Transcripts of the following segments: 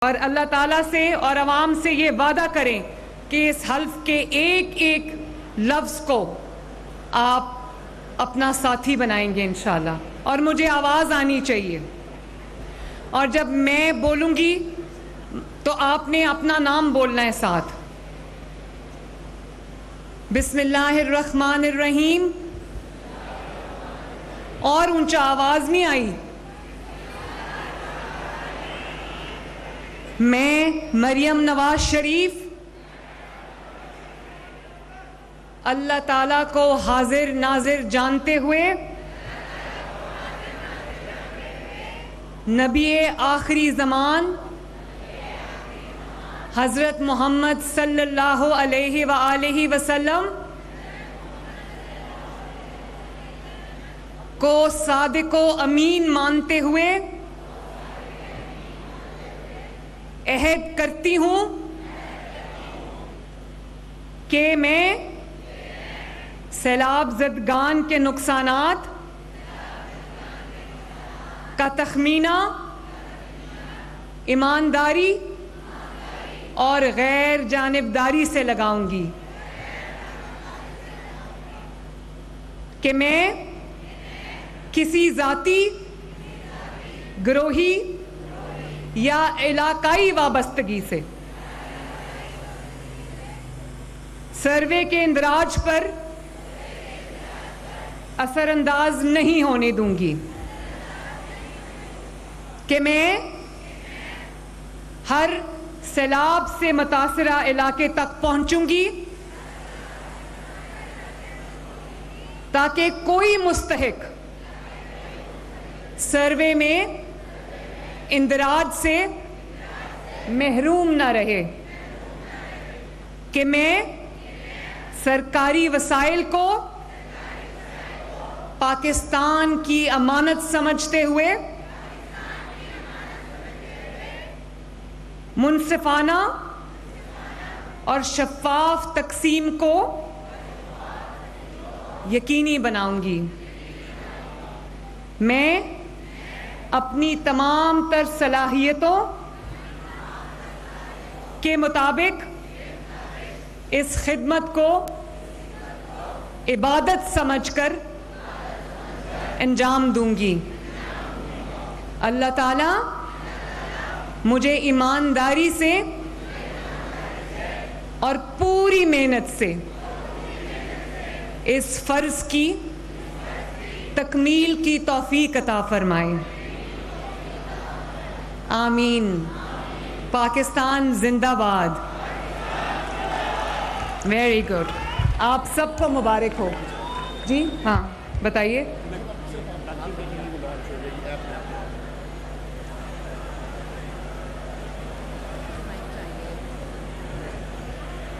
और अल्लाह ताला से और अवाम से ये वादा करें कि इस हल्फ के एक एक लफ्ज़ को आप अपना साथी बनाएंगे इंशाल्लाह। और मुझे आवाज़ आनी चाहिए और जब मैं बोलूँगी तो आपने अपना नाम बोलना है साथ। बिस्मिल्लाहिर्रहमानिर्रहीम। और ऊंचा आवाज़ नहीं आई। मैं मरियम नवाज शरीफ अल्लाह ताला को हाजिर नाजिर जानते हुए नबी आखिरी ज़मान हज़रत मोहम्मद सल्लल्लाहु अलैहि वआलिहि वसल्लम को सादिक़ो अमीन मानते हुए अहद करती हूँ कि मैं सैलाब ज़दगान के नुकसानात का तखमीना ईमानदारी और गैर जानिबदारी से लगाऊंगी, कि मैं किसी ज़ाती, गिरोही या इलाकाई वाबस्तगी से सर्वे के इंदराज पर असरअंदाज नहीं होने दूंगी, कि मैं हर सैलाब से मुतासिरा इलाके तक पहुंचूंगी ताकि कोई मुस्तहिक सर्वे में इंदराज से महरूम न रहे, कि मैं सरकारी वसाइल को पाकिस्तान की अमानत समझते हुए मुनसिफाना और शफ़ाफ तकसीम को यकीनी बनाऊंगी। मैं अपनी तमाम तर सलाहियतों के मुताबिक इस खिदमत को इबादत समझकर अंजाम दूंगी। अल्लाह ताला मुझे ईमानदारी से और पूरी मेहनत से इस फ़र्ज़ की तकमील की तौफीक अता फरमाए। आमीन। पाकिस्तान जिंदाबाद। Very good. आप सबको मुबारक हो जी। हाँ बताइए।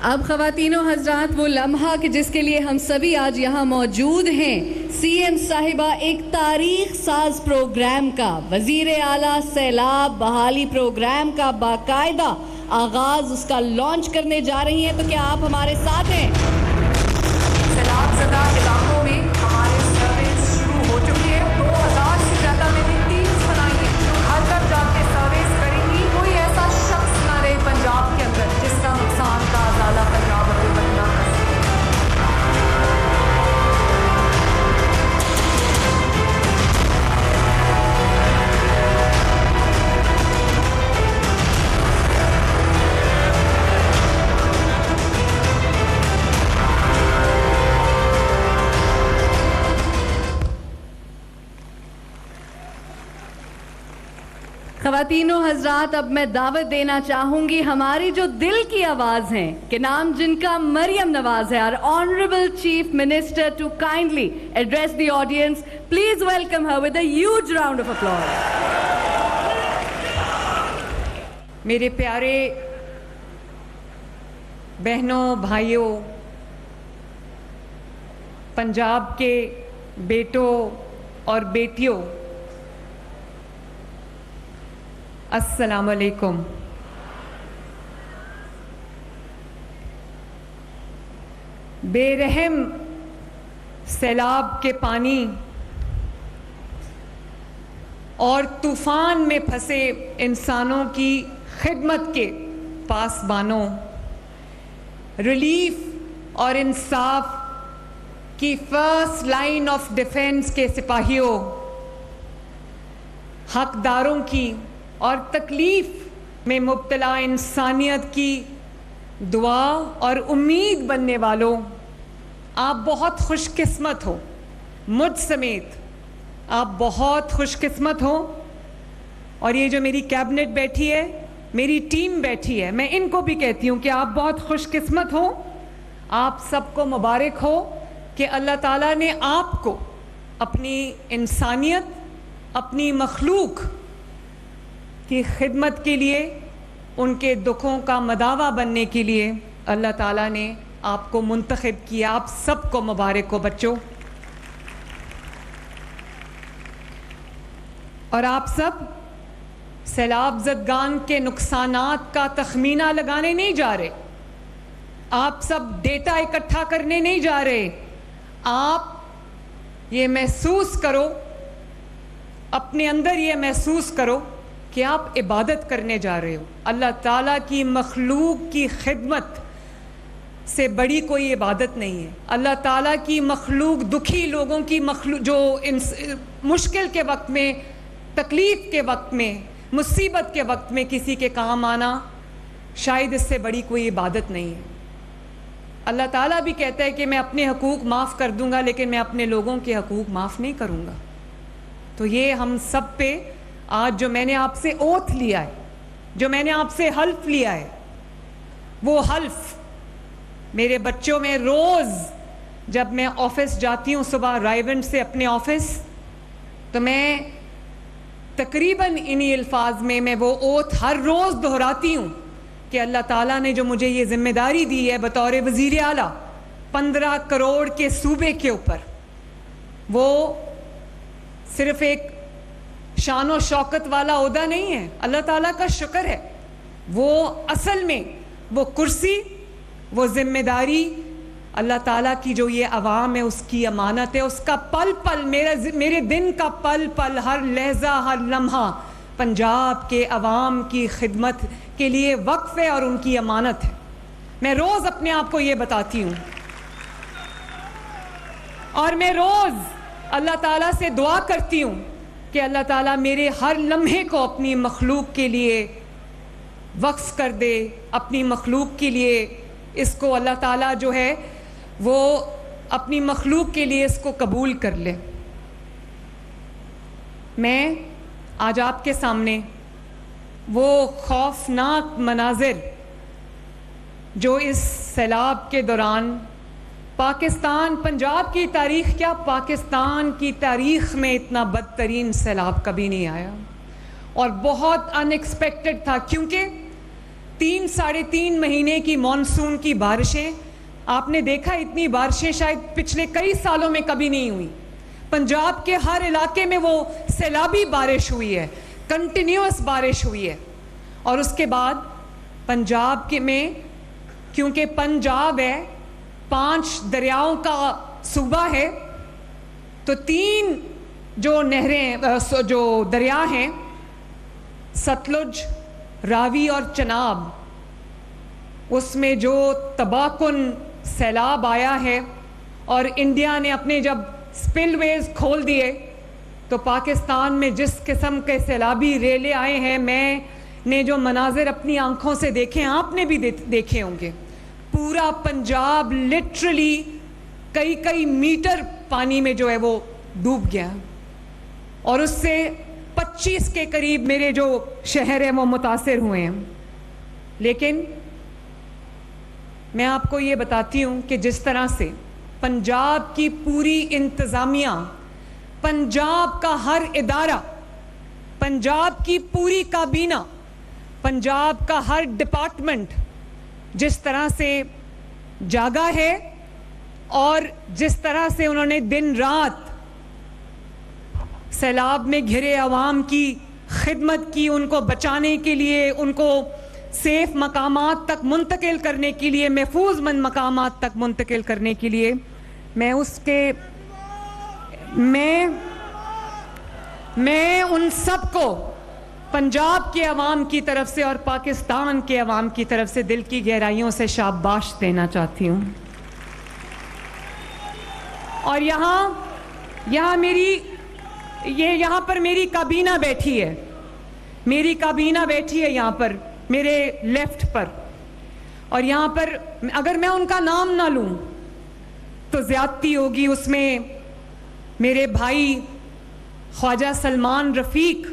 अब ख़वातीनो हज़रात वो लम्हा कि जिसके लिए हम सभी आज यहाँ मौजूद हैं, सीएम साहिबा एक तारीख साज प्रोग्राम का, वज़ीर आला सैलाब बहाली प्रोग्राम का बाकायदा आगाज़ उसका लॉन्च करने जा रही हैं। तो क्या आप हमारे साथ हैं? सैलाब ज़दा इलाकों में हमारे सर्विस शुरू हो चुकी है। 2000 से ज़्यादा मैंने टीम्स बनाई हैं, हर घर जाके सर्विस करेंगी। कोई ऐसा शख्स ना रहे पंजाब के अंदर जिसका नुकसान का अज़ाला पंजाब हुकूमत ना कर सके। ख़वातीनो हज़रात, अब मैं दावत देना चाहूँगी हमारी जो दिल की आवाज़ हैं, कि नाम जिनका मरियम नवाज है, our honourable chief minister, to kindly address the audience. Please welcome her with a huge round of applause. मेरे प्यारे बहनों भाइयों, पंजाब के बेटों और बेटियों, अस्सलाम वालेकुम। बेरहम सैलाब के पानी और तूफान में फंसे इंसानों की खिदमत के पासबानों, रिलीफ और इंसाफ की फर्स्ट लाइन ऑफ डिफेंस के सिपाहियों, हकदारों की और तकलीफ में मुब्तला इंसानियत की दुआ और उम्मीद बनने वालों, आप बहुत खुशकिस्मत हो। मुझ समेत आप बहुत खुशकिस्मत हो। और ये जो मेरी कैबिनेट बैठी है, मेरी टीम बैठी है, मैं इनको भी कहती हूँ कि आप बहुत खुशकिस्मत हो। आप सबको मुबारक हो कि अल्लाह ताला ने आपको अपनी इंसानियत, अपनी मखलूक की खिदमत के लिए, उनके दुखों का मदावा बनने के लिए अल्लाह ताला ने आपको मुंतखब किया। आप सबको मुबारक हो बच्चों। और आप सब सैलाब ज़दगान के नुकसानात का तखमीना लगाने नहीं जा रहे, आप सब डेटा इकट्ठा करने नहीं जा रहे। आप ये महसूस करो, अपने अंदर ये महसूस करो कि आप इबादत करने जा रहे हो। अल्लाह ताला की मखलूक की खिदमत से बड़ी कोई इबादत नहीं है। अल्लाह ताला की मखलूक, दुखी लोगों की मखलूक, जो मुश्किल के वक्त में, तकलीफ़ के वक्त में, मुसीबत के वक्त में किसी के काम आना, शायद इससे बड़ी कोई इबादत नहीं है। अल्लाह ताला भी कहता है कि मैं अपने हकूक़ माफ़ कर दूंगा, लेकिन मैं अपने लोगों के हकूक़ माफ़ नहीं करूंगा। तो ये हम सब पे आज जो मैंने आपसे ओथ लिया है, जो मैंने आपसे हल्फ लिया है, वो हल्फ मेरे बच्चों में रोज़ जब मैं ऑफिस जाती हूँ, सुबह रायगंज से अपने ऑफिस, तो मैं तकरीबन इन्हीं अल्फाज में मैं वो ओथ हर रोज़ दोहराती हूँ कि अल्लाह ताला ने जो मुझे ये ज़िम्मेदारी दी है बतौर वज़ीर आला 15 करोड़ के सूबे के ऊपर, वो सिर्फ़ एक शान और शौकत वाला ओहदा नहीं है। अल्लाह ताला का शुक्र है, वो असल में वो कुर्सी, वो ज़िम्मेदारी अल्लाह ताला की जो ये अवाम है उसकी अमानत है। उसका पल पल, मेरे दिन का पल पल, हर लहजा, हर लम्हा पंजाब के अवाम की खिदमत के लिए वक्फ है और उनकी अमानत है। मैं रोज़ अपने आप को ये बताती हूँ और मैं रोज़ अल्लाह ताला से दुआ करती हूँ कि अल्लाह ताला मेरे हर लम्हे को अपनी मखलूक के लिए वक्फ कर दे, अपनी मखलूक के लिए इसको अल्लाह ताला जो है वो अपनी मखलूक के लिए इसको कबूल कर ले। मैं आज आपके सामने वो खौफनाक मनाजिर जो इस सैलाब के दौरान पाकिस्तान, पंजाब की तारीख़ क्या, पाकिस्तान की तारीख़ में इतना बदतरीन सैलाब कभी नहीं आया और बहुत अनएक्सपेक्टेड था, क्योंकि 3-3.5 महीने की मॉनसून की बारिशें, आपने देखा इतनी बारिशें शायद पिछले कई सालों में कभी नहीं हुई। पंजाब के हर इलाके में वो सैलाबी बारिश हुई है, कंटिन्यूअस बारिश हुई है। और उसके बाद पंजाब के में, क्योंकि पंजाब है 5 दरियाओं का सूबा है, तो 3 जो नहरें, जो दरिया हैं, सतलुज, रावी और चनाब, उसमें जो तबाहकुन सैलाब आया है और इंडिया ने अपने जब स्पिलवेज खोल दिए तो पाकिस्तान में जिस किस्म के सैलाबी रेले आए हैं, मैंने जो मनाजिर अपनी आंखों से देखे, आपने भी देखे होंगे। पूरा पंजाब लिटरली कई मीटर पानी में जो है वो डूब गया और उससे 25 के करीब मेरे जो शहर हैं वो मुतासिर हुए हैं। लेकिन मैं आपको ये बताती हूँ कि जिस तरह से पंजाब की पूरी इंतज़ामिया, पंजाब का हर इदारा, पंजाब की पूरी काबीना, पंजाब का हर डिपार्टमेंट जिस तरह से जागा है और जिस तरह से उन्होंने दिन रात सैलाब में घिरे अवाम की खिदमत की, उनको बचाने के लिए, उनको सेफ मकामात तक मुंतकिल करने के लिए, महफूज मंद मकामात तक मुंतकिल करने के लिए, मैं उन सब को पंजाब के अवाम की तरफ से और पाकिस्तान के अवाम की तरफ से दिल की गहराइयों से शाबाश देना चाहती हूँ। और यहाँ पर मेरी काबीना बैठी है, यहाँ पर मेरे लेफ्ट पर, और यहाँ पर अगर मैं उनका नाम ना लूं तो ज्यादती होगी। उसमें मेरे भाई ख्वाजा सलमान रफीक,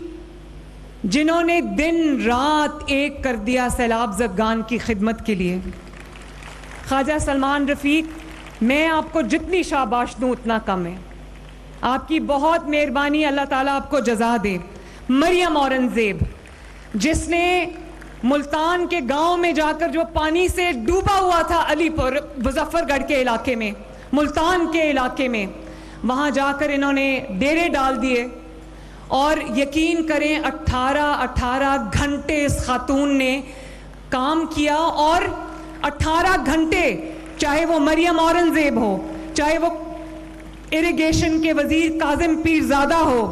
जिन्होंने दिन रात एक कर दिया सैलाब ज़दगान की खिदमत के लिए। ख्वाजा सलमान रफीक, मैं आपको जितनी शाबाश दूं उतना कम है। आपकी बहुत मेहरबानी, अल्लाह ताला आपको जज़ा दे। मरियम औरंगज़ेब, जिसने मुल्तान के गांव में जाकर जो पानी से डूबा हुआ था अलीपुर मुजफ्फरगढ़ के इलाके में, मुल्तान के इलाके में, वहां जाकर इन्होंने डेरे डाल दिए। और यकीन करें 18 घंटे इस खातून ने काम किया। और 18 घंटे, चाहे वो मरियम औरंगज़ेब हो, चाहे वो इरिगेशन के वजीर काजिम पीरजादा हो,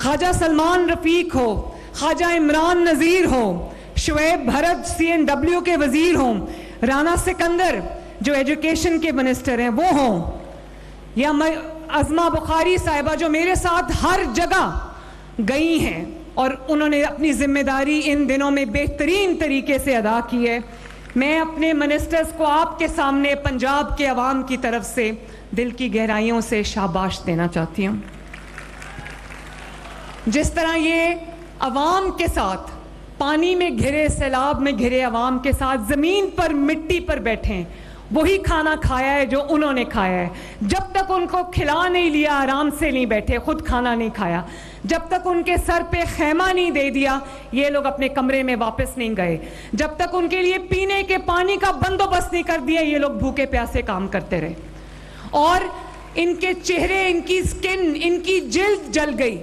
ख्वाजा सलमान रफीक हो, ख्वाजा इमरान नज़ीर हो, शुएब भरत CNW के वजीर हों, राना सिकंदर जो एजुकेशन के मिनिस्टर हैं वो हों, या अज़मा बुखारी साहिबा जो मेरे साथ हर जगह गई हैं और उन्होंने अपनी जिम्मेदारी इन दिनों में बेहतरीन तरीके से अदा की है। मैं अपने मिनिस्टर्स को आपके सामने पंजाब के अवाम की तरफ से दिल की गहराइयों से शाबाश देना चाहती हूँ। जिस तरह ये अवाम के साथ, पानी में घिरे, सैलाब में घिरे अवाम के साथ ज़मीन पर मिट्टी पर बैठे, वही खाना खाया है जो उन्होंने खाया है। जब तक उनको खिला नहीं लिया, आराम से नहीं बैठे, खुद खाना नहीं खाया, जब तक उनके सर पे खैमा नहीं दे दिया, ये लोग अपने कमरे में वापस नहीं गए, जब तक उनके लिए पीने के पानी का बंदोबस्त नहीं कर दिया, ये लोग भूखे प्यासे काम करते रहे। और इनके चेहरे, इनकी स्किन, इनकी जिल्द जल गई,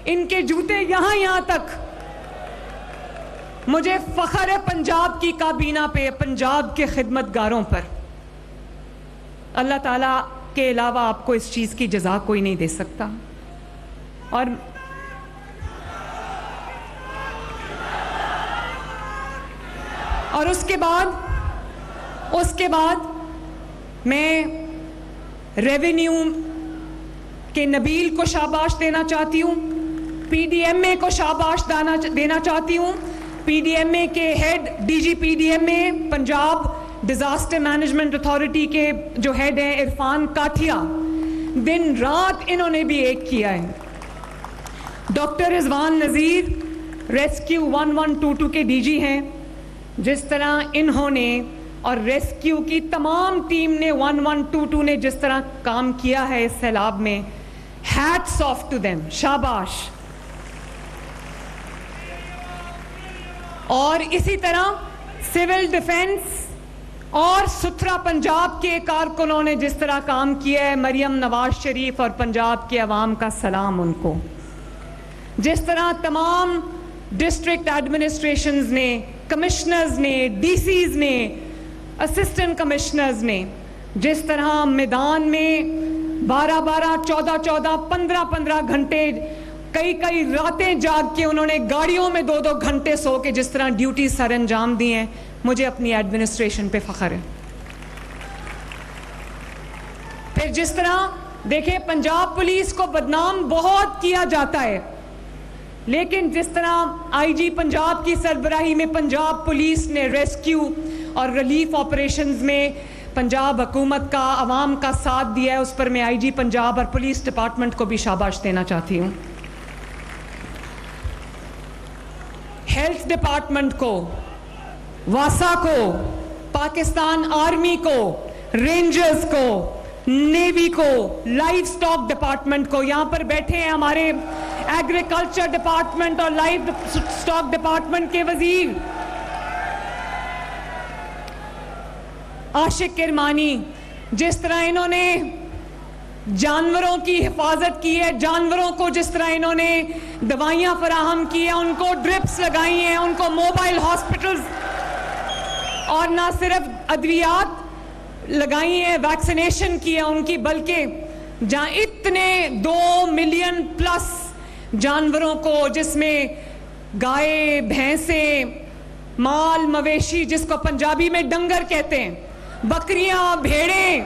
इनके जूते यहाँ तक। मुझे फख्र है पंजाब की काबीना पे, पंजाब के खिदमतगारों पर। अल्लाह ताला के अलावा आपको इस चीज़ की जज़ा कोई नहीं दे सकता। और उसके बाद मैं रेवेन्यू के नबील को शाबाश देना चाहती हूँ, PDMA को शाबाश देना चाहती हूँ। PDMA के head DGPDMA Punjab disaster management authority के जो हेड हैं इरफान काठिया, दिन रात इन्होंने भी एक किया है। डॉक्टर रिजवान नज़ीर रेस्क्यू 1122 के DG हैं, जिस तरह इन्होंने और रेस्क्यू की तमाम टीम ने 1122 ने जिस तरह काम किया है इस सैलाब में, हैट्स ऑफ टू देम, शाबाश। और इसी तरह सिविल डिफेंस और सुथरा पंजाब के कारकुनों ने जिस तरह काम किया है, मरियम नवाज शरीफ और पंजाब के अवाम का सलाम उनको। जिस तरह तमाम डिस्ट्रिक्ट एडमिनिस्ट्रेशंस ने, कमिश्नर्स ने, DCs ने, असिस्टेंट कमिश्नर्स ने जिस तरह मैदान में 12-12, 14-14, 15-15 घंटे, कई रातें जाग के उन्होंने गाड़ियों में 2-2 घंटे सो के जिस तरह ड्यूटी सर अंजाम दी हैं, मुझे अपनी एडमिनिस्ट्रेशन पे फख्र है। फिर जिस तरह देखिए, पंजाब पुलिस को बदनाम बहुत किया जाता है, लेकिन जिस तरह IG पंजाब की सरबराही में पंजाब पुलिस ने रेस्क्यू और रिलीफ ऑपरेशंस में पंजाब हुकूमत का, अवाम का साथ दिया है, उस पर मैं IG पंजाब और पुलिस डिपार्टमेंट को भी शाबाश देना चाहती हूँ। हेल्थ डिपार्टमेंट को, वासा को, पाकिस्तान आर्मी को, रेंजर्स को, नेवी को, लाइफ स्टॉक डिपार्टमेंट को, यहाँ पर बैठे हैं हमारे एग्रीकल्चर डिपार्टमेंट और लाइफ स्टॉक डिपार्टमेंट के वजीर आशिक किरमानी, जिस तरह इन्होंने जानवरों की हिफाजत की है, जानवरों को जिस तरह इन्होंने दवाइयाँ फराहम की है, उनको ड्रिप्स लगाई हैं, उनको मोबाइल हॉस्पिटल्स और ना सिर्फ अद्वियात लगाई हैं, वैक्सीनेशन की है उनकी, बल्कि जहाँ इतने 2 मिलियन प्लस जानवरों को, जिसमें गाय, भैंसे, माल मवेशी जिसको पंजाबी में डंगर कहते हैं, बकरियां, भेड़ें,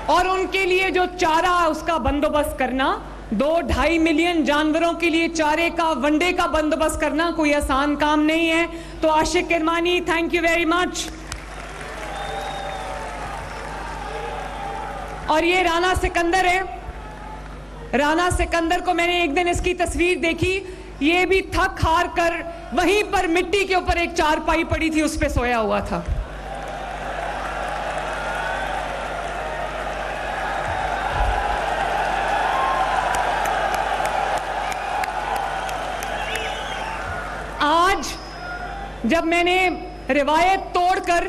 और उनके लिए जो चारा उसका बंदोबस्त करना, 2-2.5 मिलियन जानवरों के लिए चारे का, वनडे का बंदोबस्त करना कोई आसान काम नहीं है। तो Ashiq Kirmani, thank you very much. और ये राणा सिकंदर है। राणा सिकंदर को मैंने एक दिन इसकी तस्वीर देखी, ये भी थक हार कर वहीं पर मिट्टी के ऊपर एक चारपाई पड़ी थी, उस पे सोया हुआ था। आज जब मैंने रिवायत तोड़कर,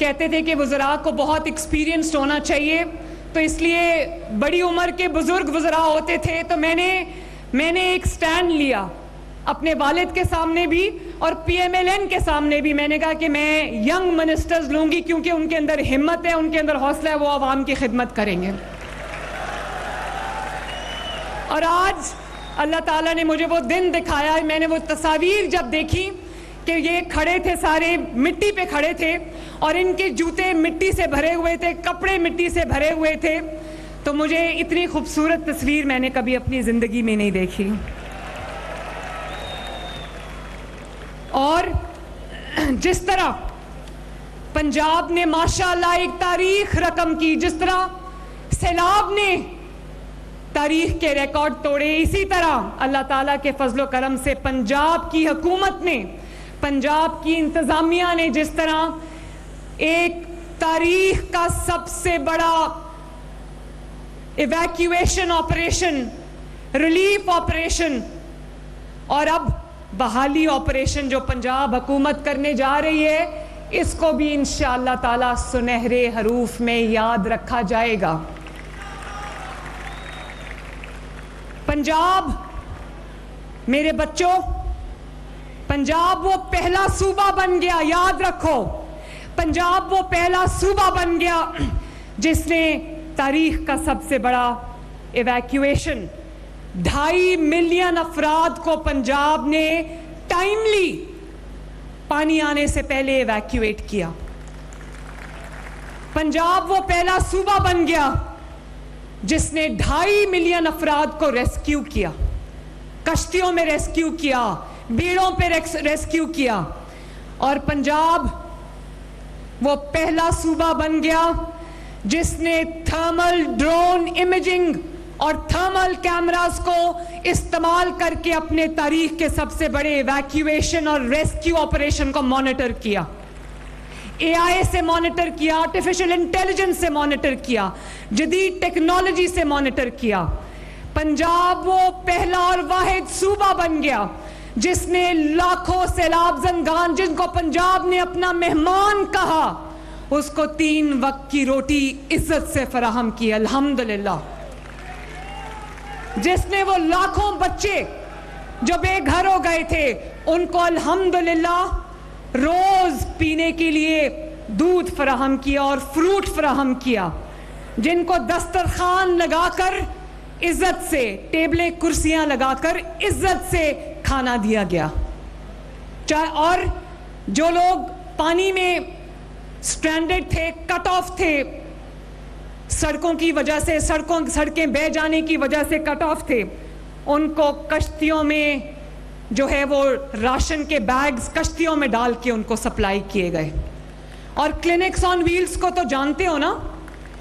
कहते थे कि वज़रा को बहुत एक्सपीरियंस्ड होना चाहिए, तो इसलिए बड़ी उम्र के बुजुर्ग वज़रा होते थे, तो मैंने एक स्टैंड लिया अपने वालिद के सामने भी और PMLN के सामने भी। मैंने कहा कि मैं यंग मिनिस्टर्स लूंगी क्योंकि उनके अंदर हिम्मत है, उनके अंदर हौसला है, वो आवाम की खिदमत करेंगे। और आज अल्लाह ताला ने मुझे वो दिन दिखाया, मैंने वो तस्वीर जब देखी कि ये खड़े थे, सारे मिट्टी पे खड़े थे और इनके जूते मिट्टी से भरे हुए थे, कपड़े मिट्टी से भरे हुए थे, तो मुझे इतनी खूबसूरत तस्वीर मैंने कभी अपनी ज़िंदगी में नहीं देखी। और जिस तरह पंजाब ने माशाअल्लाह एक तारीख रकम की, जिस तरह सैलाब ने तारीख के रिकॉर्ड तोड़े, इसी तरह अल्लाह ताला के फजलो करम से पंजाब की हुकूमत ने, पंजाब की इंतज़ामिया ने जिस तरह एक तारीख का सबसे बड़ा इवैक्यूएशन ऑपरेशन, रिलीफ ऑपरेशन और अब बहाली ऑपरेशन जो पंजाब हुकूमत करने जा रही है, इसको भी इंशाअल्लाह ताला सुनहरे हरूफ में याद रखा जाएगा। पंजाब मेरे बच्चों, पंजाब वो पहला सूबा बन गया, याद रखो, पंजाब वो पहला सूबा बन गया जिसने तारीख का सबसे बड़ा इवैक्यूएशन, 2.5 मिलियन अफराद को पंजाब ने टाइमली पानी आने से पहले इवैक्यूएट किया। पंजाब वो पहला सूबा बन गया जिसने 2.5 मिलियन अफराद को रेस्क्यू किया, कश्तियों में रेस्क्यू किया, बीड़ों पे रेस्क्यू किया। और पंजाब वो पहला सूबा बन गया जिसने थर्मल ड्रोन इमेजिंग और थर्मल कैमरास को इस्तेमाल करके अपने तारीख के सबसे बड़े इवैक्यूएशन और रेस्क्यू ऑपरेशन को मॉनिटर किया। AI से मॉनिटर किया, आर्टिफिशियल इंटेलिजेंस से मॉनिटर किया, जदीद टेक्नोलॉजी से मॉनिटर किया। पंजाब वो पहला और वाहिद सूबा बन गया जिसने लाखों सैलाब ज़नगान, जिनको पंजाब ने अपना मेहमान कहा, उसको 3 वक्त की रोटी इज्जत से फराहम की, अल्हम्दुलिल्लाह। जिसने वो लाखों बच्चे जो बेघर हो गए थे, उनको अल्हम्दुलिल्लाह रोज पीने के लिए दूध फराहम किया और फ्रूट फराहम किया। जिनको दस्तरखान लगाकर इज्जत से, टेबलें कुर्सियां लगाकर इज्जत से खाना दिया गया। और जो लोग पानी में स्ट्रैंडेड थे, कट ऑफ थे, सड़कों की वजह से, सड़कें बह जाने की वजह से कट ऑफ थे, उनको कश्तियों में जो है वो राशन के बैग्स कश्तियों में डाल के उनको सप्लाई किए गए। और क्लिनिक्स ऑन व्हील्स को तो जानते हो ना,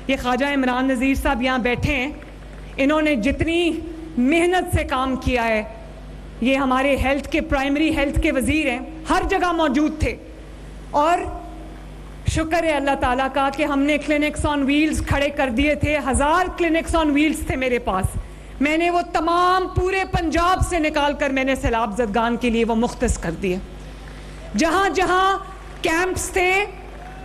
ये ख्वाजा इमरान नज़ीर साहब यहाँ बैठे हैं, इन्होंने जितनी मेहनत से काम किया है, ये हमारे हेल्थ के, प्राइमरी हेल्थ के वजीर हैं, हर जगह मौजूद थे। और शुक्र है अल्लाह ताला का कि हमने क्लिनिक्स ऑन व्हील्स खड़े कर दिए थे। 1000 क्लिनिक्स ऑन व्हील्स थे मेरे पास, मैंने वो तमाम पूरे पंजाब से निकाल कर मैंने सैलाब ज़दगान के लिए वो मुख्तस कर दिए। जहाँ जहाँ कैंप्स थे,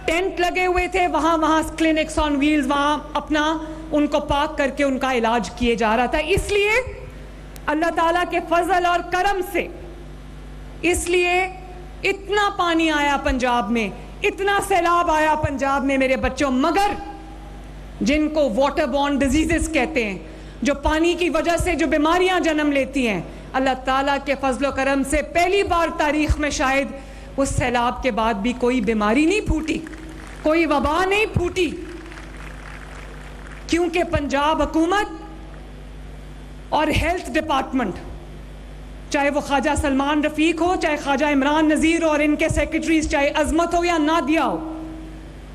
टेंट लगे हुए थे, वहाँ वहाँ क्लिनिक्स ऑन व्हील्स, वहाँ अपना उनको पाक करके उनका इलाज किए जा रहा था। इसलिए अल्लाह ताला के फजल और करम से इसलिए इतना पानी आया पंजाब में, इतना सैलाब आया पंजाब में मेरे बच्चों। मगर जिनको वाटर बॉर्न डिजीजेस कहते हैं, जो पानी की वजह से जो बीमारियां जन्म लेती हैं, अल्लाह ताला के फजलो करम से पहली बार तारीख में शायद उस सैलाब के बाद भी कोई बीमारी नहीं फूटी, कोई वबा नहीं फूटी, क्योंकि पंजाब हुकूमत और हेल्थ डिपार्टमेंट, चाहे वो ख्वाजा सलमान रफ़ीक हो, चाहे ख्वाजा इमरान नज़ीर और इनके सेक्रेटरीज, चाहे अजमत हो या नादिया हो,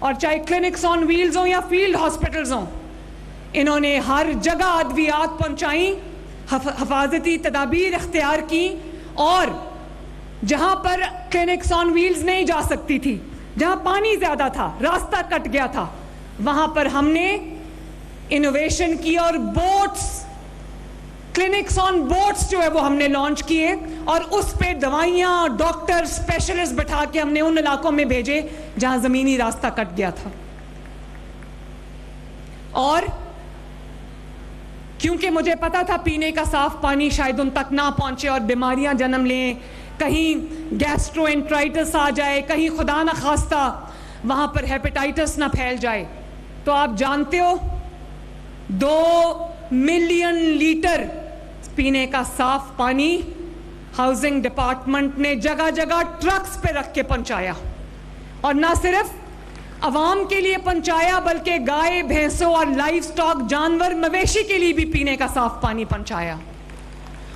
और चाहे क्लिनिक्स ऑन व्हील्स हो या फील्ड हॉस्पिटल्स हों, इन्होंने हर जगह अद्वियात पहुंचाई, हिफाजती तदाबीर इख्तियार की, और जहां पर क्लिनिक्स ऑन व्हील्स नहीं जा सकती थी, जहां पानी ज़्यादा था, रास्ता कट गया था, वहां पर हमने इनोवेशन की और बोट्स, क्लिनिक्स ऑन बोट्स जो है वो हमने लॉन्च किए, और उस पे दवाइयाँ, डॉक्टर, स्पेशलिस्ट बैठा के हमने उन इलाकों में भेजे जहां ज़मीनी रास्ता कट गया था। और क्योंकि मुझे पता था पीने का साफ पानी शायद उन तक ना पहुंचे और बीमारियां जन्म लें, कहीं गैस्ट्रोएंट्राइटिस आ जाए, कहीं खुदा न खास्ता वहां पर हेपेटाइटिस ना फैल जाए, तो आप जानते हो 2 मिलियन लीटर पीने का साफ पानी हाउसिंग डिपार्टमेंट ने जगह जगह ट्रक्स पे रख के पहुंचाया, और ना सिर्फ अवाम के लिए पहुंचाया बल्कि गाय, भैंसों और लाइव स्टॉक, जानवर, मवेशी के लिए भी पीने का साफ पानी पहुंचाया।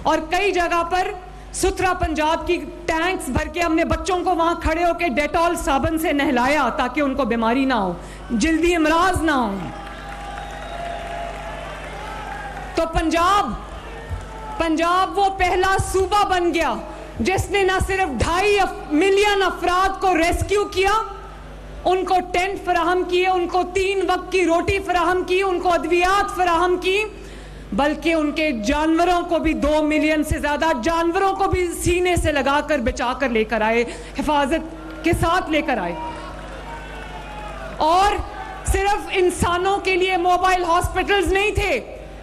और कई जगह पर सुथरा पंजाब की टैंक्स भर के हमने बच्चों को वहां खड़े होकर डेटॉल साबुन से नहलाया ताकि उनको बीमारी ना हो, जल्दी इमराज ना हो। तो पंजाब वो पहला सूबा बन गया जिसने ना सिर्फ 2.5 मिलियन अफराद को रेस्क्यू किया, उनको टेंट फराहम किए, उनको 3 वक्त की रोटी फराहम की, उनको अद्वियात फराहम की, बल्कि उनके जानवरों को भी 2 मिलियन से ज्यादा जानवरों को भी सीने से लगाकर बचा कर लेकर आए, हिफाजत के साथ लेकर आए। और सिर्फ इंसानों के लिए मोबाइल हॉस्पिटल्स नहीं थे,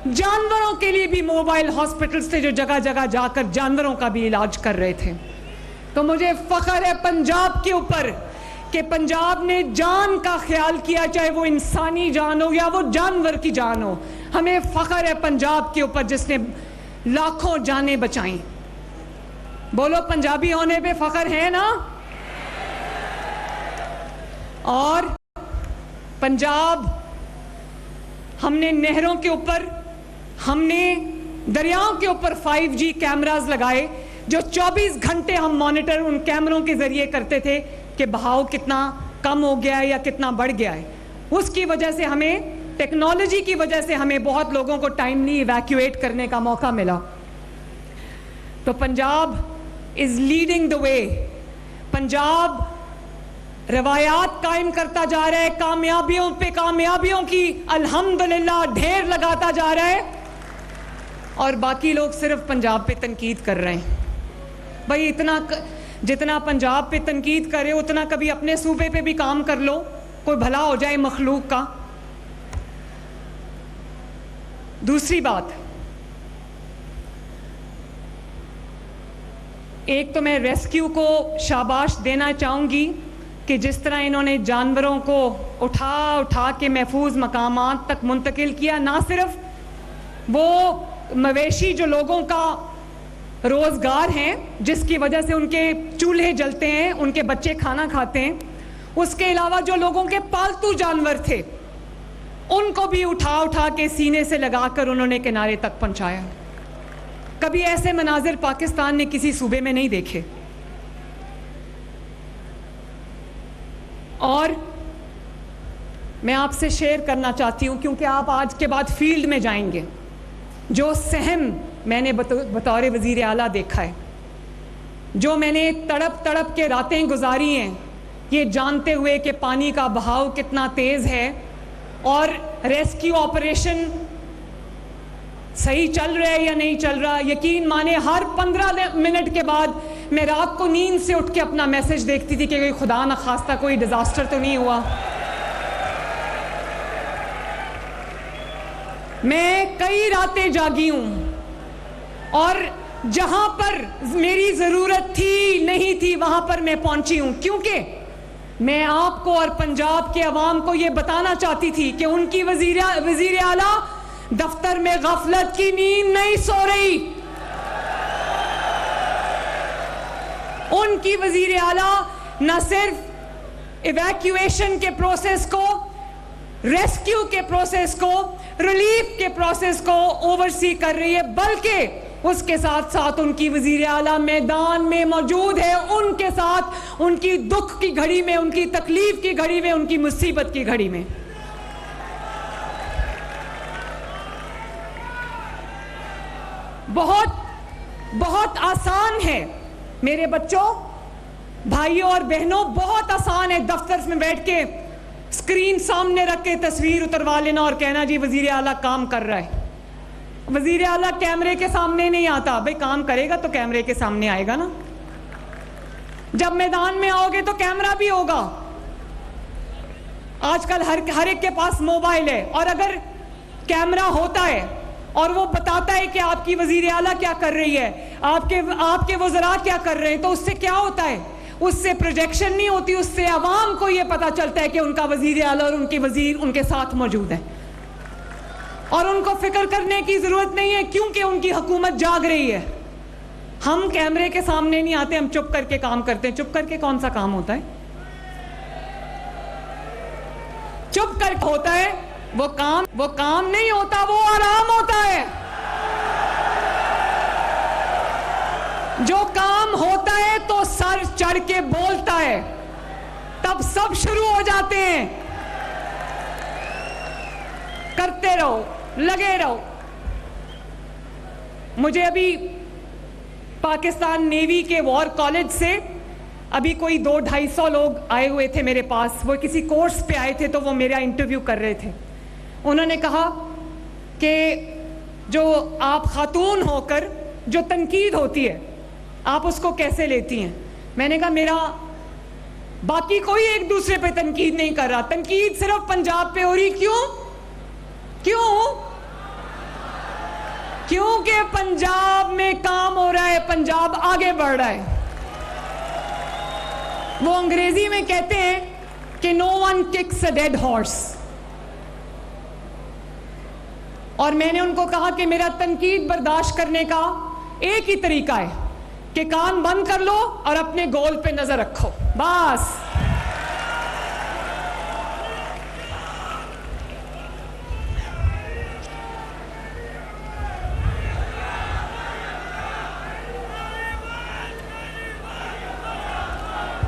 जानवरों के लिए भी मोबाइल हॉस्पिटल्स थे जो जगह जगह जाकर जानवरों का भी इलाज कर रहे थे। तो मुझे फख्र है पंजाब के ऊपर कि पंजाब ने जान का ख्याल किया, चाहे वो इंसानी जान हो या वो जानवर की जान हो। हमें फख्र है पंजाब के ऊपर जिसने लाखों जानें बचाई। बोलो पंजाबी होने पे फख्र है ना। और पंजाब, हमने नहरों के ऊपर, हमने दरियाओं के ऊपर 5G कैमरास लगाए जो 24 घंटे हम मॉनिटर उन कैमरों के जरिए करते थे कि बहाव कितना कम हो गया है या कितना बढ़ गया है। उसकी वजह से हमें, टेक्नोलॉजी की वजह से हमें बहुत लोगों को टाइमली इवैक्यूएट करने का मौका मिला। तो Punjab is leading the way. Punjab रवायात कायम करता जा रहा है, कामयाबियों पे कामयाबियों की अल्हम्दुलिल्लाह ढेर लगाता जा रहा है, और बाकी लोग सिर्फ पंजाब पे तनकीद कर रहे हैं। भाई जितना पंजाब पे तनकीद करे उतना कभी अपने सूबे पे भी काम कर लो, कोई भला हो जाए मखलूक का। दूसरी बात, एक तो मैं रेस्क्यू को शाबाश देना चाहूंगी कि जिस तरह इन्होंने जानवरों को उठा के महफूज मकामात तक मुंतकिल किया। ना सिर्फ वो मवेशी जो लोगों का रोजगार हैं, जिसकी वजह से उनके चूल्हे जलते हैं, उनके बच्चे खाना खाते हैं, उसके अलावा जो लोगों के पालतू जानवर थे उनको भी उठा के सीने से लगाकर उन्होंने किनारे तक पहुंचाया। कभी ऐसे मनाजिर पाकिस्तान ने किसी सूबे में नहीं देखे। और मैं आपसे शेयर करना चाहती हूं, क्योंकि आप आज के बाद फील्ड में जाएंगे, जो सहम मैंने बतौर वज़ीर आला देखा है, जो मैंने तड़प के रातें गुजारी हैं, ये जानते हुए कि पानी का बहाव कितना तेज़ है और रेस्क्यू ऑपरेशन सही चल रहा है या नहीं चल रहा। यकीन माने हर 15 मिनट के बाद मैं रात को नींद से उठ के अपना मैसेज देखती थी कि कोई खुदा न खास्ता कोई डिजास्टर तो नहीं हुआ। मैं कई रातें जागी हूं और जहां पर मेरी जरूरत थी नहीं थी वहां पर मैं पहुंची हूं, क्योंकि मैं आपको और पंजाब के अवाम को यह बताना चाहती थी कि उनकी वजीर आला दफ्तर में गफलत की नींद नहीं सो रही। उनकी वजीर आला न सिर्फ इवैक्यूएशन के प्रोसेस को, रेस्क्यू के प्रोसेस को, रिलीफ के प्रोसेस को ओवरसी कर रही है, बल्कि उसके साथ साथ उनकी वजीर आला मैदान में मौजूद है, उनके साथ उनकी दुख की घड़ी में, उनकी तकलीफ की घड़ी में, उनकी मुसीबत की घड़ी में। बहुत बहुत आसान है मेरे बच्चों, भाइयों और बहनों, बहुत आसान है दफ्तर में बैठ के स्क्रीन सामने रख के तस्वीर उतरवा लेना और कहना जी वजीर आला काम कर रहा है। वजीर आला कैमरे के सामने नहीं आता। भाई काम करेगा तो कैमरे के सामने आएगा ना। जब मैदान में आओगे तो कैमरा भी होगा। आजकल हर एक के पास मोबाइल है, और अगर कैमरा होता है और वो बताता है कि आपकी वजीर आला क्या कर रही है, आपके वज़रा क्या कर रहे हैं, तो उससे क्या होता है? उससे प्रोजेक्शन नहीं होती, उससे आवाम को यह पता चलता है कि उनका वजीर आला और उनके वजीर उनके साथ मौजूद है, और उनको फिक्र करने की जरूरत नहीं है क्योंकि उनकी हुकूमत जाग रही है। हम कैमरे के सामने नहीं आते, हम चुप करके काम करते हैं। चुप करके कौन सा काम होता है? चुप करके होता है वो काम नहीं होता, वो आराम होता है। जो काम होता है तो सर चढ़ के बोलता है, तब सब शुरू हो जाते हैं। करते रहो, लगे रहो। मुझे अभी पाकिस्तान नेवी के वॉर कॉलेज से अभी कोई 200-250 लोग आए हुए थे मेरे पास। वो किसी कोर्स पे आए थे, तो वो मेरा इंटरव्यू कर रहे थे। उन्होंने कहा कि जो आप खातून होकर जो तनकीद होती है आप उसको कैसे लेती हैं? मैंने कहा मेरा बाकी कोई एक दूसरे पे तनकीद नहीं कर रहा, तनकीद सिर्फ पंजाब पे हो रही। क्योंकि पंजाब में काम हो रहा है, पंजाब आगे बढ़ रहा है। वो अंग्रेजी में कहते हैं कि no one kicks a dead horse. और मैंने उनको कहा कि मेरा तनकीद बर्दाश्त करने का एक ही तरीका है कि कान बंद कर लो और अपने गोल पे नजर रखो, बस।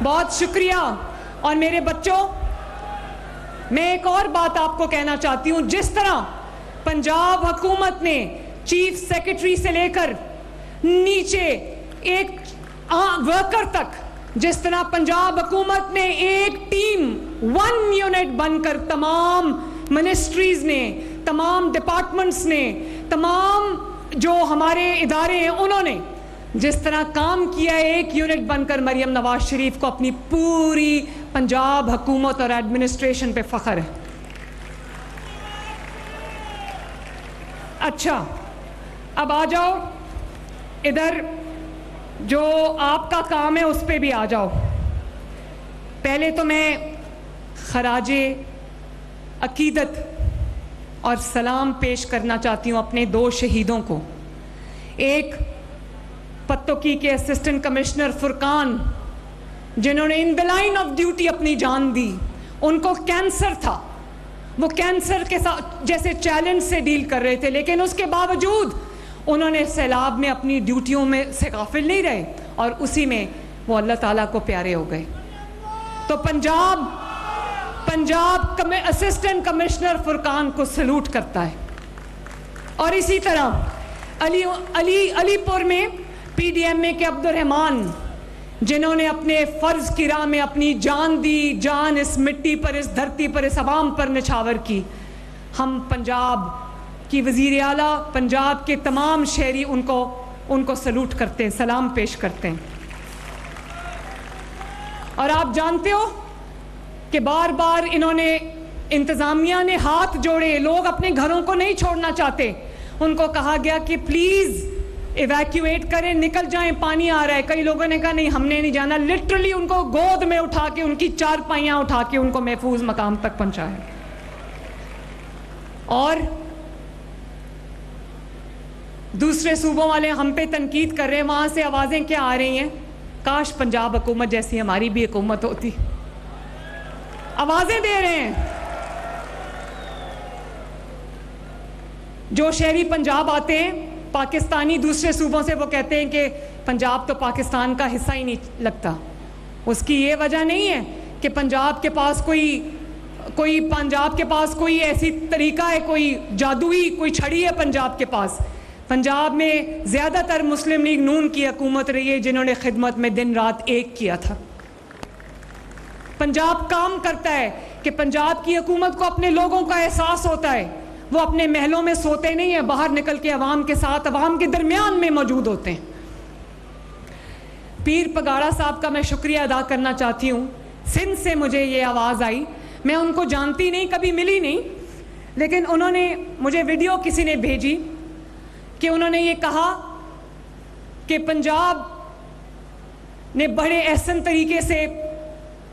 बहुत शुक्रिया। और मेरे बच्चों, मैं एक और बात आपको कहना चाहती हूं। जिस तरह पंजाब हुकूमत ने चीफ सेक्रेटरी से लेकर नीचे एक वर्कर तक, जिस तरह पंजाब हुकूमत ने एक टीम, 1 यूनिट बनकर तमाम मिनिस्ट्रीज ने, तमाम डिपार्टमेंट्स ने, तमाम जो हमारे इदारे हैं उन्होंने जिस तरह काम किया, एक यूनिट बनकर मरियम नवाज शरीफ को अपनी पूरी पंजाब हुकूमत और एडमिनिस्ट्रेशन पे फख्र है। अच्छा, अब आ जाओ इधर, जो आपका काम है उस पे भी आ जाओ। पहले तो मैं खराजे अकीदत और सलाम पेश करना चाहती हूँ अपने 2 शहीदों को। एक पत्तोकी के असिस्टेंट कमिश्नर फुरकान, जिन्होंने in the line of duty अपनी जान दी। उनको कैंसर था, वो कैंसर के साथ जैसे चैलेंज से डील कर रहे थे, लेकिन उसके बावजूद उन्होंने सैलाब में अपनी ड्यूटियों में से गाफिल नहीं रहे और उसी में वो अल्लाह ताला को प्यारे हो गए। तो पंजाब असिस्टेंट कमिश्नर फुरकान को सलूट करता है। और इसी तरह अलीपुर में पीडीएमए के अब्दुल रहमान, जिन्होंने अपने फर्ज की राह में अपनी जान दी, जान इस मिट्टी पर, इस धरती पर, इस अवाम पर निछावर की। हम पंजाब की वजीर आला, पंजाब के तमाम शहरी उनको सलूट करते हैं, सलाम पेश करते हैं। और आप जानते हो कि बार बार इन्होंने, इंतजामिया ने हाथ जोड़े, लोग अपने घरों को नहीं छोड़ना चाहते। उनको कहा गया कि प्लीज इवैक्यूएट करें, निकल जाएं, पानी आ रहा है। कई लोगों ने कहा नहीं, हमने नहीं जाना। लिटरली उनको गोद में उठा के, उनकी चारपाइयां उठा के उनको महफूज मकाम तक पहुंचाया। और दूसरे सूबों वाले हम पे तनकीद कर रहे हैं, वहाँ से आवाज़ें क्या आ रही हैं, काश पंजाब हुकूमत जैसी हमारी भी हुकूमत होती। आवाज़ें दे रहे हैं। जो शहरी पंजाब आते हैं पाकिस्तानी दूसरे सूबों से, वो कहते हैं कि पंजाब तो पाकिस्तान का हिस्सा ही नहीं लगता। उसकी ये वजह नहीं है कि पंजाब के पास कोई ऐसी तरीका है, कोई जादुई कोई छड़ी है पंजाब के पास। पंजाब में ज़्यादातर मुस्लिम लीग नून की हुकूमत रही है, जिन्होंने खिदमत में दिन रात एक किया था। पंजाब काम करता है कि पंजाब की हुकूमत को अपने लोगों का एहसास होता है। वो अपने महलों में सोते नहीं हैं, बाहर निकल के अवाम के साथ, अवाम के दरमियान में मौजूद होते हैं। पीर पगाड़ा साहब का मैं शुक्रिया अदा करना चाहती हूँ। सिंध से मुझे ये आवाज़ आई, मैं उनको जानती नहीं, कभी मिली नहीं, लेकिन उन्होंने मुझे वीडियो किसी ने भेजी कि उन्होंने ये कहा कि पंजाब ने बड़े एहसन तरीके से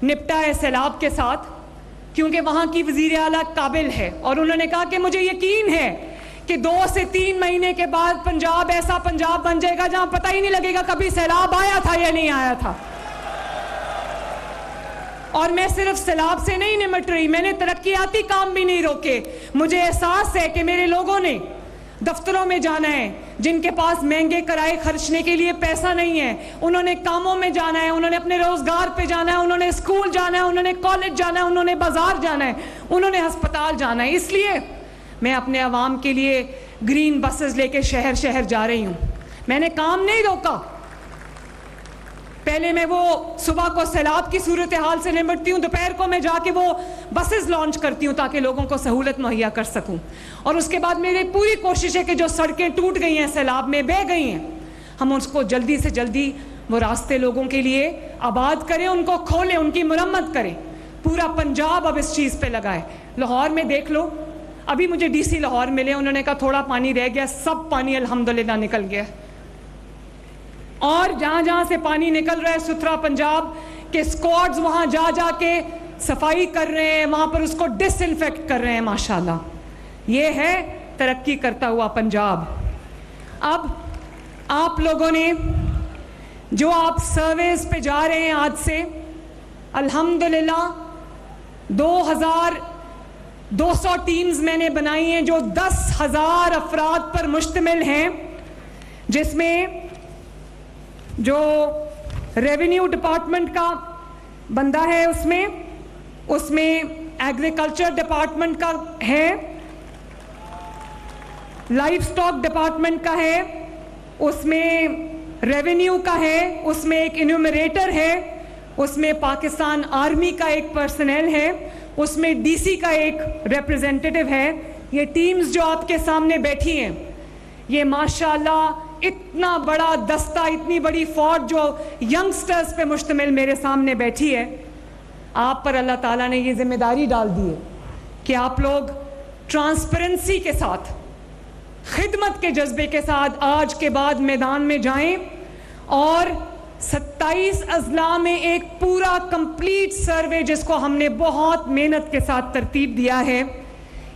निपटा है सैलाब के साथ, क्योंकि वहाँ की वज़ीर आला काबिल है। और उन्होंने कहा कि मुझे यकीन है कि 2 से 3 महीने के बाद पंजाब ऐसा पंजाब बन जाएगा जहाँ पता ही नहीं लगेगा कभी सैलाब आया था या नहीं आया था। और मैं सिर्फ सैलाब से नहीं निमट रही, मैंने तरक्याती काम भी नहीं रोके। मुझे एहसास है कि मेरे लोगों ने दफ्तरों में जाना है, जिनके पास महंगे किराए खर्चने के लिए पैसा नहीं है, उन्होंने कामों में जाना है, उन्होंने अपने रोजगार पे जाना है, उन्होंने स्कूल जाना है, उन्होंने कॉलेज जाना है, उन्होंने बाजार जाना है, उन्होंने अस्पताल जाना है। इसलिए मैं अपने आवाम के लिए ग्रीन बसेस लेके शहर शहर जा रही हूँ। मैंने काम नहीं रोका। पहले मैं वो सुबह को सैलाब की सूरत हाल से निपटती हूँ, दोपहर को मैं जाके वो बसेस लॉन्च करती हूँ ताकि लोगों को सहूलत मुहैया कर सकूँ। और उसके बाद मेरी पूरी कोशिश है कि जो सड़कें टूट गई हैं, सैलाब में बह गई हैं, हम उसको जल्दी से जल्दी वो रास्ते लोगों के लिए आबाद करें, उनको खोलें, उनकी मुरम्मत करें। पूरा पंजाब अब इस चीज़ पे लगा है। लाहौर में देख लो, अभी मुझे DC लाहौर मिले, उन्होंने कहा थोड़ा पानी रह गया, सब पानी अल्हम्दुलिल्लाह निकल गया। और जहाँ जहाँ से पानी निकल रहा है, सुथरा पंजाब के स्क्वाड्स वहाँ जा जा के सफाई कर रहे हैं, वहाँ पर उसको डिसइंफेक्ट कर रहे हैं। माशाल्लाह, ये है तरक्की करता हुआ पंजाब। अब आप लोगों ने जो आप सर्वेस पे जा रहे हैं आज से, अल्हम्दुलिल्लाह 2200 टीम्स मैंने बनाई हैं जो 10,000 अफराद पर मुश्तमिल हैं, जिसमें जो रेवेन्यू डिपार्टमेंट का बंदा है, उसमें एग्रीकल्चर डिपार्टमेंट का है, लाइफ स्टॉक डिपार्टमेंट का है, उसमें रेवेन्यू का है, उसमें एक इन्यूमरेटर है, उसमें पाकिस्तान आर्मी का एक पर्सनल है, उसमें DC का एक रिप्रेजेंटेटिव है। ये टीम्स जो आपके सामने बैठी हैं, ये माशाल्लाह इतना बड़ा दस्ता, इतनी बड़ी फौज जो यंगस्टर्स पे मुश्तमिल मेरे सामने बैठी है। आप पर अल्लाह ताला ने ये जिम्मेदारी डाल दी है कि आप लोग ट्रांसपेरेंसी के साथ, खिदमत के जज्बे के साथ आज के बाद मैदान में जाएं और 27 अजला में एक पूरा कंप्लीट सर्वे, जिसको हमने बहुत मेहनत के साथ तरतीब दिया है,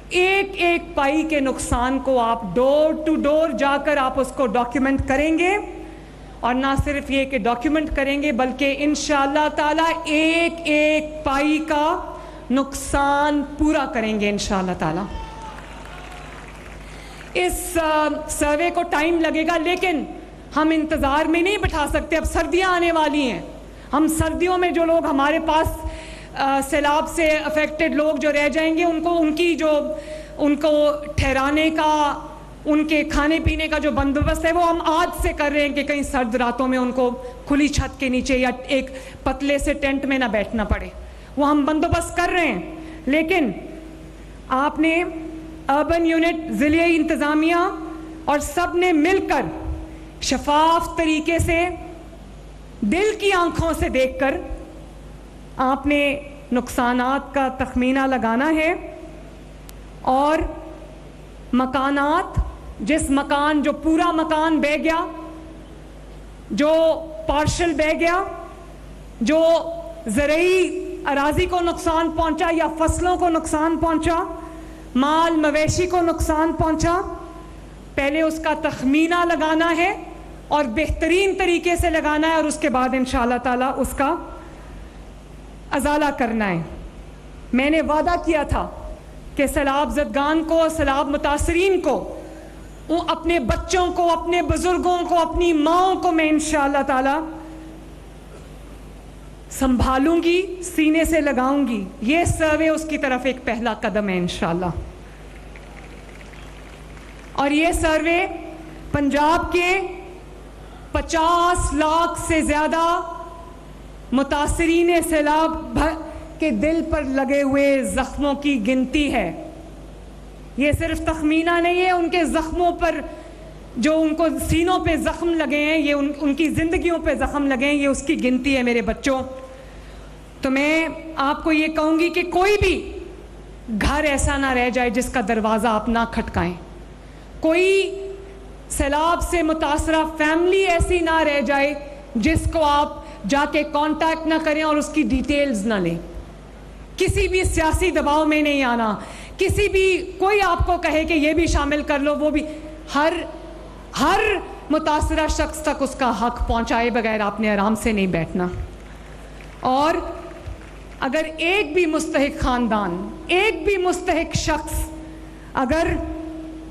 एक एक पाई के नुकसान को आप डोर टू डोर जाकर आप उसको डॉक्यूमेंट करेंगे। और ना सिर्फ ये कि डॉक्यूमेंट करेंगे, बल्कि इंशाअल्लाह ताला एक एक पाई का नुकसान पूरा करेंगे इंशाअल्लाह ताला। इस सर्वे को टाइम लगेगा, लेकिन हम इंतज़ार में नहीं बिठा सकते। अब सर्दियां आने वाली हैं, हम सर्दियों में जो लोग हमारे पास सैलाब से अफेक्टेड लोग जो रह जाएंगे, उनको ठहराने का, उनके खाने पीने का जो बंदोबस्त है वो हम आज से कर रहे हैं कि कहीं सर्द रातों में उनको खुली छत के नीचे या एक पतले से टेंट में ना बैठना पड़े, वो हम बंदोबस्त कर रहे हैं। लेकिन आपने अर्बन यूनिट, ज़िले इंतज़ामिया और सब ने मिलकर शफाफ तरीके से, दिल की आंखों से देखकर आपने नुकसानात का तखमीना लगाना है। और मकानात, जिस मकान, जो पूरा मकान बह गया, जो पार्शल बह गया, जो ज़रूरी अराजी को नुकसान पहुंचा या फसलों को नुकसान पहुंचा, माल मवेशी को नुकसान पहुंचा, पहले उसका तखमीना लगाना है और बेहतरीन तरीके से लगाना है और उसके बाद इंशाअल्लाह ताला उसका अजाला करना है। मैंने वादा किया था कि सैलाब ज़दगान को, सैलाब मुतासरीन को, वो अपने बच्चों को, अपने बुजुर्गों को, अपनी माओं को मैं इंशाअल्लाह ताला संभालूंगी, सीने से लगाऊंगी। ये सर्वे उसकी तरफ एक पहला कदम है इंशाअल्लाह। और ये सर्वे पंजाब के 50 लाख से ज़्यादा मुतासरीन सैलाब के दिल पर लगे हुए ज़ख्मों की गिनती है। ये सिर्फ तखमीना नहीं है, उनके ज़ख्मों पर जो उनको सीनों पे ज़ख्म लगे हैं, ये उनकी ज़िंदगियों पे ज़ख्म लगे हैं, ये उसकी गिनती है मेरे बच्चों। तो मैं आपको ये कहूँगी कि कोई भी घर ऐसा ना रह जाए जिसका दरवाज़ा आप ना खटकाएं। कोई सैलाब से मुतासरा फैमिली ऐसी ना रह जाए जिसको आप जाके कांटेक्ट ना करें और उसकी डिटेल्स ना लें। किसी भी सियासी दबाव में नहीं आना, किसी भी कोई आपको कहे कि ये भी शामिल कर लो, वो भी, हर मुतासरा शख्स तक उसका हक पहुंचाए बगैर आपने आराम से नहीं बैठना। और अगर एक भी मुस्तहिक ख़ानदान, एक भी मुस्तहिक शख्स अगर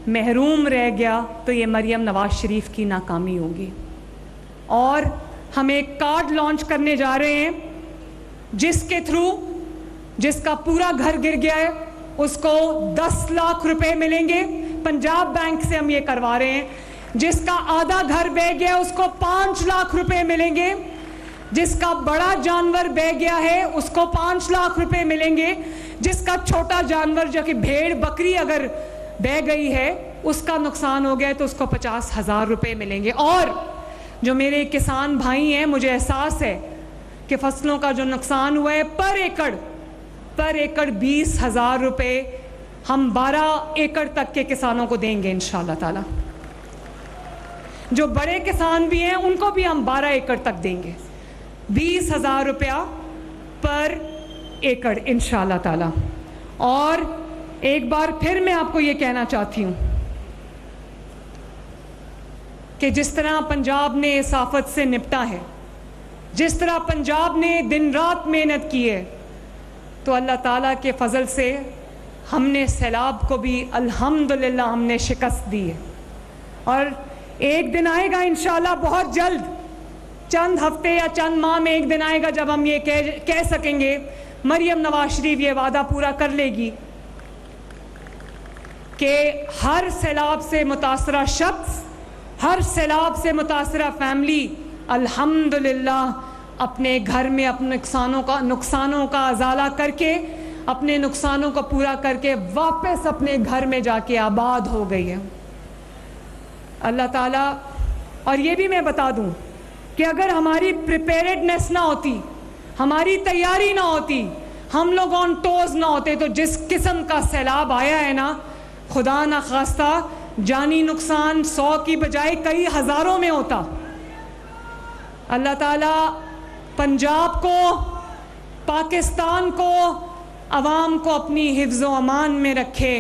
महरूम रह गया तो ये मरियम नवाज शरीफ की नाकामी होगी। और हम एक कार्ड लॉन्च करने जा रहे हैं जिसके थ्रू जिसका पूरा घर गिर गया है उसको 10 लाख रुपए मिलेंगे। पंजाब बैंक से हम ये करवा रहे हैं। जिसका आधा घर बह गया उसको 5 लाख रुपए मिलेंगे। जिसका बड़ा जानवर बह गया है उसको 5 लाख रुपए मिलेंगे। जिसका छोटा जानवर, जो कि भेड़ बकरी अगर बह गई है, उसका नुकसान हो गया है तो उसको 50,000 रुपए मिलेंगे। और जो मेरे किसान भाई हैं, मुझे एहसास है कि फसलों का जो नुकसान हुआ है पर एकड़ 20,000 रुपए हम 12 एकड़ तक के किसानों को देंगे इंशाअल्लाह ताला। जो बड़े किसान भी हैं उनको भी हम 12 एकड़ तक देंगे, 20,000 रुपया पर एकड़ इंशाअल्लाह ताला। और एक बार फिर मैं आपको ये कहना चाहती हूँ कि जिस तरह पंजाब ने इस आफत से निपटा है, जिस तरह पंजाब ने दिन रात मेहनत की है, तो अल्लाह ताला के फजल से हमने सैलाब को भी अल्हम्दुलिल्लाह हमने शिकस्त दी है। और एक दिन आएगा इंशाअल्लाह बहुत जल्द, चंद हफ्ते या चंद माह में एक दिन आएगा जब हम ये कह सकेंगे, मरियम नवाज शरीफ ये वादा पूरा कर लेगी कि हर सैलाब से मुतासरा शख्स, हर सैलाब से मुतासरा फैमिली अल्हम्दुलिल्लाह अपने घर में अपने नुकसानों का अजाला करके, अपने नुकसानों को पूरा करके वापस अपने घर में जाके आबाद हो गई है अल्लाह ताला। और ये भी मैं बता दूं कि अगर हमारी प्रिपेयर्डनेस ना होती, हमारी तैयारी ना होती, हम लोग ऑन टोज ना होते, तो जिस किस्म का सैलाब आया है ना, खुदा ना खास्ता जानी नुकसान 100 की बजाय कई हज़ारों में होता। अल्लाह ताला पंजाब को, पाकिस्तान को, अवाम को अपनी हिफ्ज़ व अमान में रखे।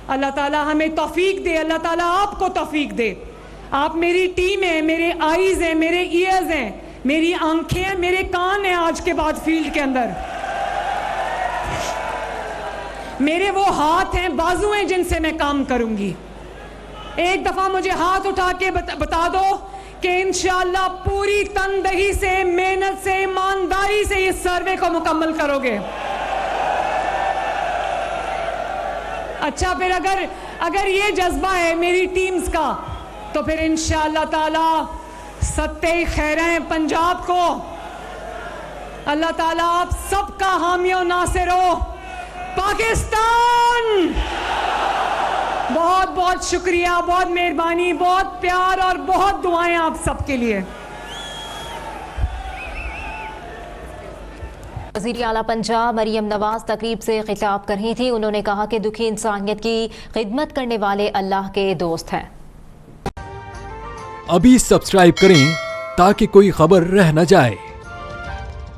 अल्लाह ताला हमें तौफीक दे, अल्लाह ताला आपको तौफीक दे। आप मेरी टीम है, मेरे आईज़ हैं, मेरे ईयर्स हैं, मेरी आंखें हैं, मेरे कान हैं आज के बाद फील्ड के अंदर, मेरे वो हाथ हैं, बाजू हैं जिनसे मैं काम करूंगी। एक दफ़ा मुझे हाथ उठा के बता दो कि इंशाअल्लाह पूरी तनदही से, मेहनत से, ईमानदारी से इस सर्वे को मुकम्मल करोगे। अच्छा, फिर अगर ये जज्बा है मेरी टीम्स का, तो फिर इंशाअल्लाह ताला सत्ते खैर हैं पंजाब को। अल्लाह ताला आप सबका हामी और नासिर हो। पाकिस्तान, बहुत बहुत शुक्रिया, बहुत मेहरबानी, बहुत प्यार और बहुत दुआएं आप सबके लिए। वज़ीर आला पंजाब मरियम नवाज तकरीब से खिताब कर रही थी। उन्होंने कहा कि दुखी इंसानियत की खिदमत करने वाले अल्लाह के दोस्त हैं। अभी सब्सक्राइब करें ताकि कोई खबर रह न जाए।